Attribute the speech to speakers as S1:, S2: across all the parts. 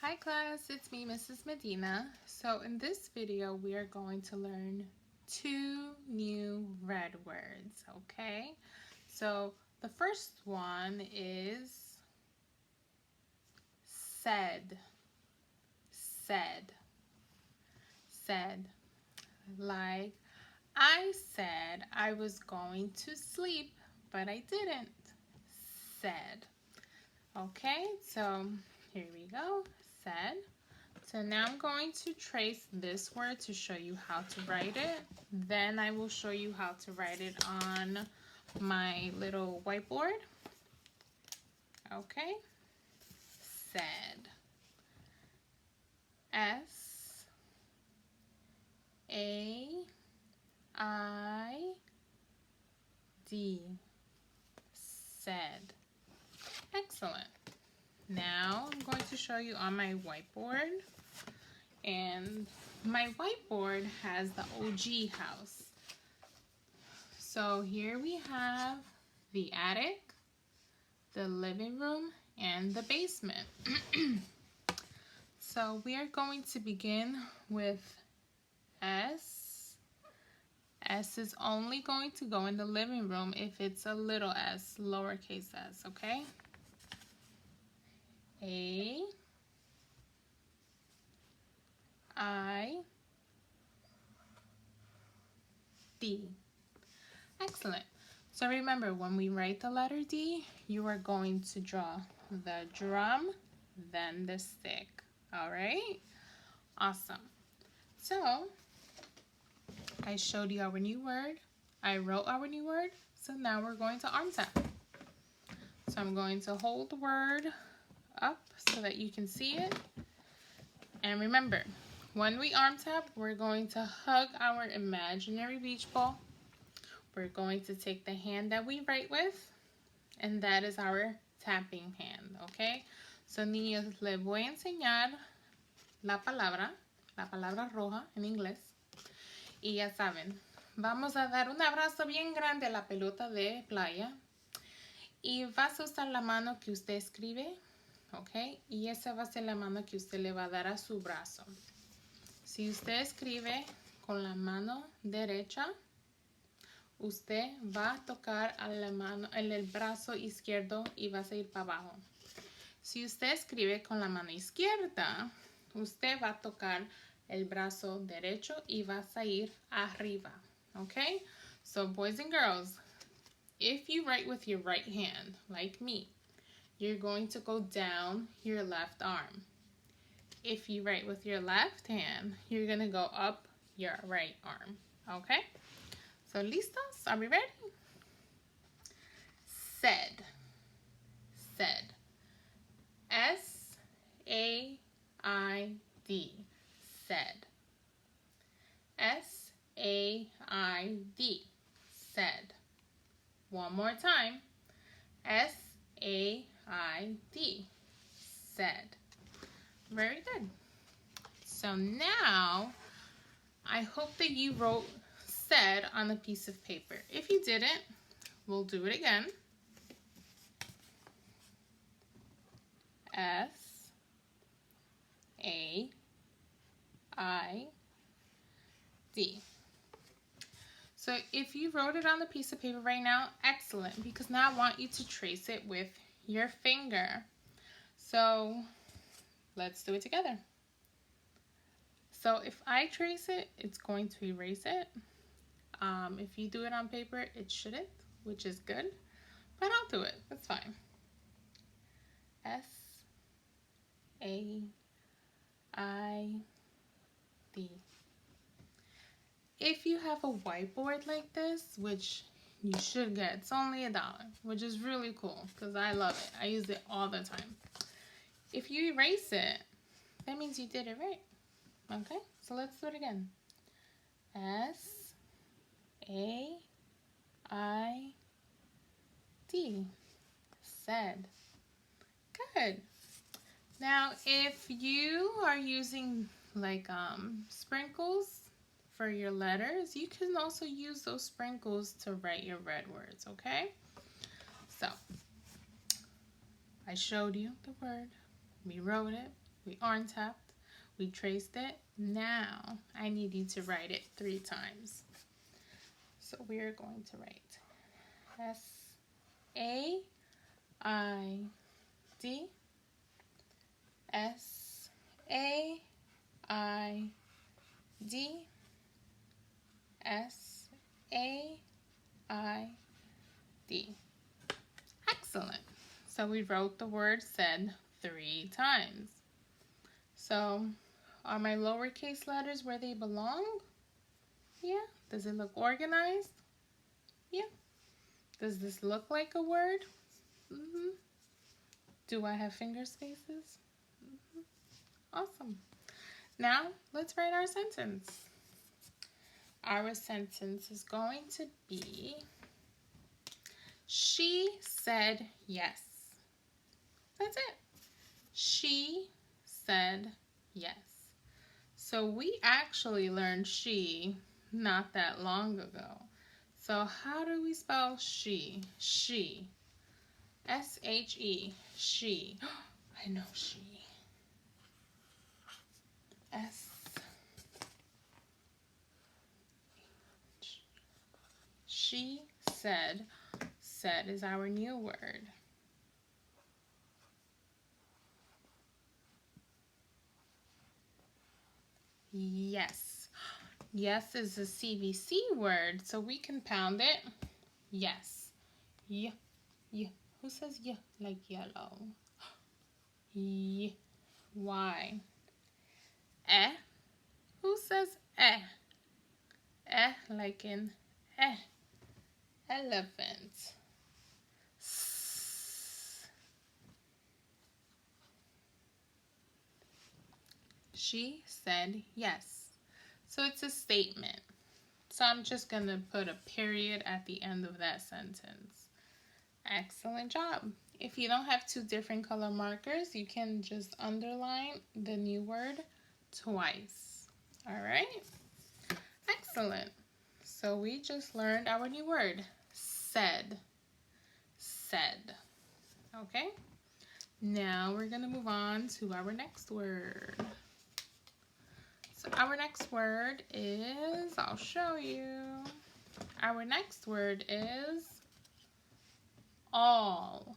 S1: Hi class, it's me, Mrs. Medina. So in this video, we are going to learn 2 new red words, okay? So the first one is said, said, said. Like, I said I was going to sleep, but I didn't. Said. Okay, so here we go, said. So now I'm going to trace this word to show you how to write it. Then I will show you how to write it on my little whiteboard. Okay, said. S-A-I-D. Said. Excellent. Now I'm going to show you on my whiteboard. And my whiteboard has the OG house. So here we have the attic, the living room, and the basement. So we are going to begin with S. S is only going to go in the living room if it's a little s, lowercase s, okay? A, I, D. Excellent. So remember, when we write the letter D, you are going to draw the drum, then the stick. All right? Awesome. So I showed you our new word. I wrote our new word. So now we're going to arm tap. So I'm going to hold the word up so that you can see it. And remember, when we arm tap, we're going to hug our imaginary beach ball. We're going to take the hand that we write with, and that is our tapping hand, okay? So niños, les voy a enseñar la palabra roja en inglés. Y ya saben, vamos a dar un abrazo bien grande a la pelota de playa. Y vas a usar la mano que usted escribe, ok? Y esa va a ser la mano que usted le va a dar a su brazo. Si usted escribe con la mano derecha, usted va a tocar a la mano, en el brazo izquierdo y va a ir para abajo. Si usted escribe con la mano izquierda, usted va a tocar el brazo derecho y va a ir arriba. Okay? So boys and girls, if you write with your right hand, like me, you're going to go down your left arm. If you write with your left hand, you're going to go up your right arm. Okay? So, listos? Are we ready? Said. Said. S-A-I-D. Said. S-A-I-D. Said. One more time. S-A-I-D. Said. Very good. So now, I hope that you wrote said on a piece of paper. If you didn't, we'll do it again. S-A-I-D. So if you wrote it on the piece of paper right now, excellent, because now I want you to trace it with your finger. So let's do it together. So if I trace it, it's going to erase it. If you do it on paper, it shouldn't, which is good, but I'll do it. That's fine. S-A-I-D. If you have a whiteboard like this, which you should get, it's only $1, which is really cool because I love it. I use it all the time. If you erase it, that means you did it right. Okay, so let's do it again. S-A-I-D. Said. Good. Now, if you are using like sprinkles for your letters, you can also use those sprinkles to write your red words, okay? So, I showed you the word. We wrote it. We arm tapped. We traced it. Now, I need you to write it 3 times. So we're going to write S-A-I-D, S-A-I-D, S-A-I-D. Excellent. So we wrote the word said 3 times. So are my lowercase letters where they belong? Yeah. Does it look organized? Yeah. Does this look like a word? Mm-hmm. Do I have finger spaces? Mm-hmm. Awesome. Now let's write our sentence. Our sentence is going to be, she said yes. That's it. She said yes. So we actually learned she not that long ago. So how do we spell she? She. S-H-E. She. I know she. S. She said. Said is our new word. Yes. Yes is a CVC word, so we can pound it. Yes. Yeah. Yeah. Who says yeah like yellow? Yeah. Y. Eh. Who says eh? Eh like in eh. Elephant. S. She said yes. So it's a statement. So I'm just going to put a period at the end of that sentence. Excellent job. If you don't have 2 different color markers, you can just underline the new word twice. All right? Excellent. So we just learned our new word, said. Said. Okay? Now we're going to move on to our next word. So our next word is, I'll show you. Our next word is all.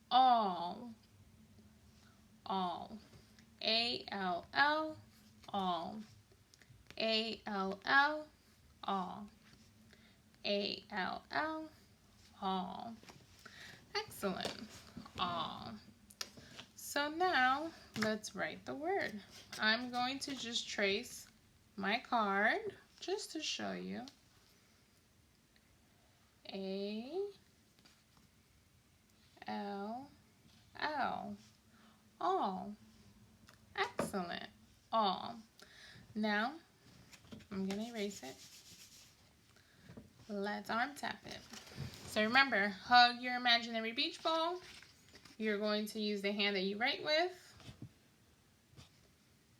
S1: All. All. A-L-L. All. A-L-L. All. A-L-L. All. Excellent. All. So now let's write the word. I'm going to just trace my card just to show you. A-L-L. All. Excellent. All. Now, I'm going to erase it. Let's arm tap it. So remember, hug your imaginary beach ball. You're going to use the hand that you write with.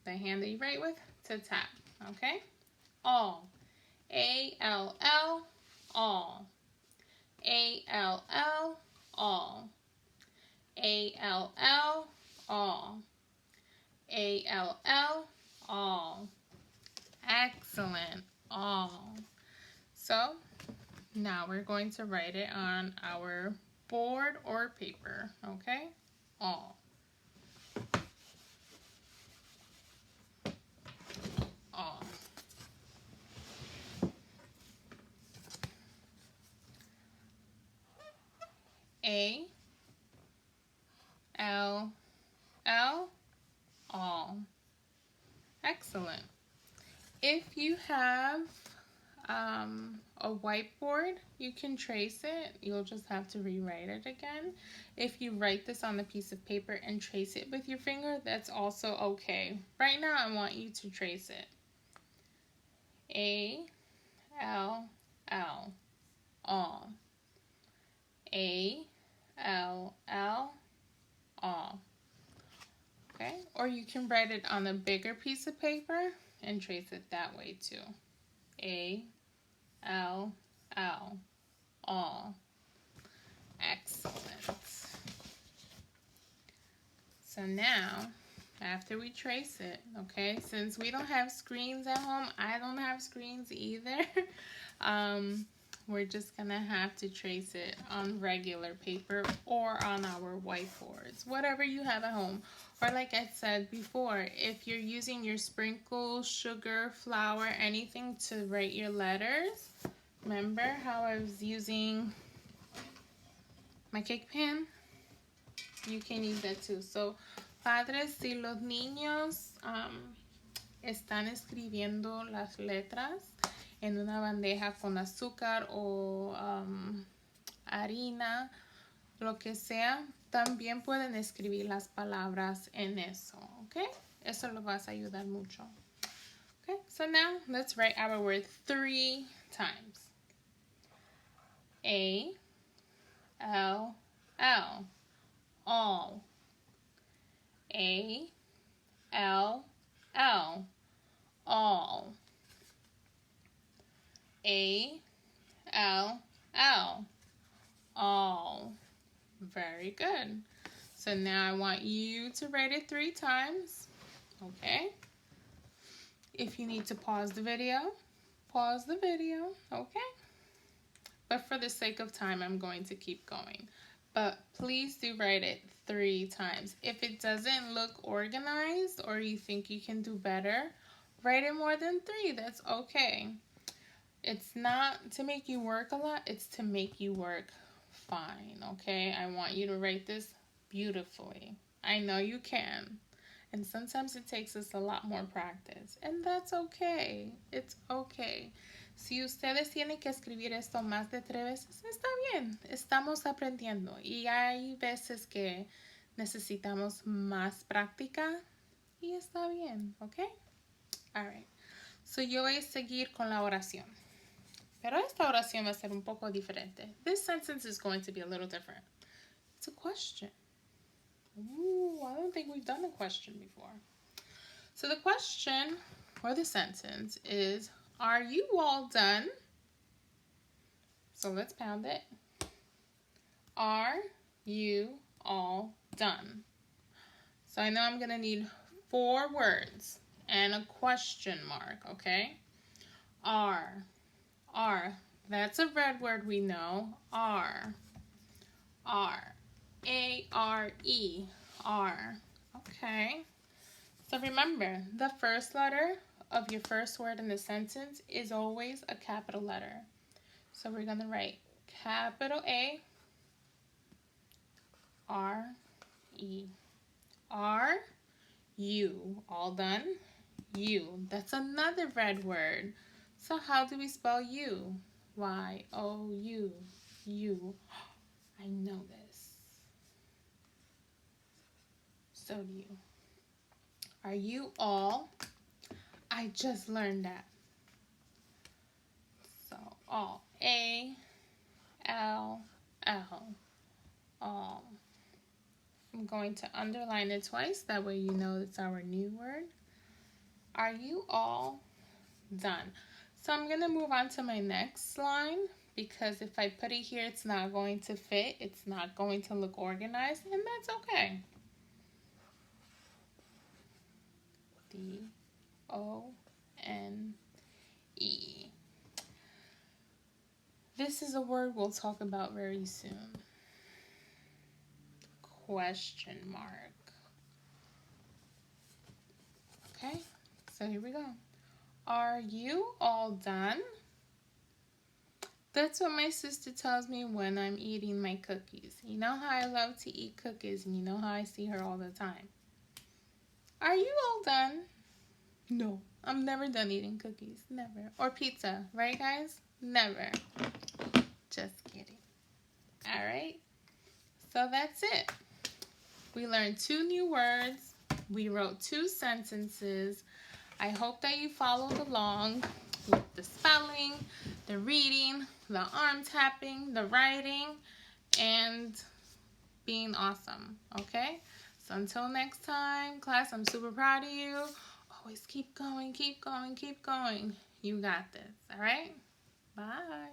S1: The hand that you write with to tap. Okay? All. A-L-L. All. A-L-L. All. A-L-L. All. A-L-L. All. Excellent. All. So now we're going to write it on our board or paper. Okay? All. All. A L L. All. Excellent. If you have a whiteboard, you can trace it. You'll just have to rewrite it again. If you write this on a piece of paper and trace it with your finger, that's also okay. Right now, I want you to trace it. A L L. All. A L L. All. Okay? Or you can write it on a bigger piece of paper and trace it that way too. A L L. All. Excellent. So now after we trace it, okay? Since we don't have screens at home, I don't have screens either. We're just gonna have to trace it on regular paper or on our whiteboards, whatever you have at home. Or like I said before, if you're using your sprinkles, sugar, flour, anything to write your letters, remember how I was using my cake pan? You can use that too. So, padres, si los niños están escribiendo las letras en una bandeja con azúcar o harina, lo que sea, también pueden escribir las palabras en eso, ¿ok? Eso lo vas a ayudar mucho. Okay, so now let's write our word 3 times. A, L, L, all. A, L, L, all. A, L, L, all. Very good. So now I want you to write it 3 times, okay? If you need to pause the video, okay? But for the sake of time, I'm going to keep going. But please do write it 3 times. If it doesn't look organized or you think you can do better, write it more than 3. That's okay. It's not to make you work a lot. It's to make you work fine, okay? I want you to write this beautifully. I know you can. And sometimes it takes us a lot more practice. And that's okay. It's okay. Si ustedes tienen que escribir esto más de 3 veces, está bien. Estamos aprendiendo. Y hay veces que necesitamos más práctica. Y está bien, ¿ok? Alright. So yo voy a seguir con la oración. Pero esta oración va a ser un poco diferente. This sentence is going to be a little different. It's a question. Ooh, I don't think we've done a question before. So the question or the sentence is, are you all done? So let's pound it. Are you all done? So I know I'm going to need 4 words and a question mark, okay? Are. That's a red word we know. Are. A-R-E. Are. Okay. So remember, the first letter of your first word in the sentence is always a capital letter. So we're going to write capital A, R-E. Are you all done? You. That's another red word. So how do we spell you? Y-O-U. You. I know this. So do you. Are you all? I just learned that. So all. A-L-L. All. I'm going to underline it twice. That way you know it's our new word. Are you all done? So I'm going to move on to my next line, because if I put it here, it's not going to fit. It's not going to look organized, and that's okay. D-O-N-E. This is a word we'll talk about very soon. Question mark. Okay, so here we go. Are you all done? That's what my sister tells me when I'm eating my cookies. You know how I love to eat cookies, and you know how I see her all the time. Are you all done? No, I'm never done eating cookies. Never. Or pizza, right guys? Never. Just kidding. All right. So that's it. We learned 2 new words. We wrote 2 sentences. I hope that you followed along with the spelling, the reading, the arm tapping, the writing, and being awesome, okay? So until next time, class, I'm super proud of you. Always keep going, keep going, keep going. You got this, all right? Bye.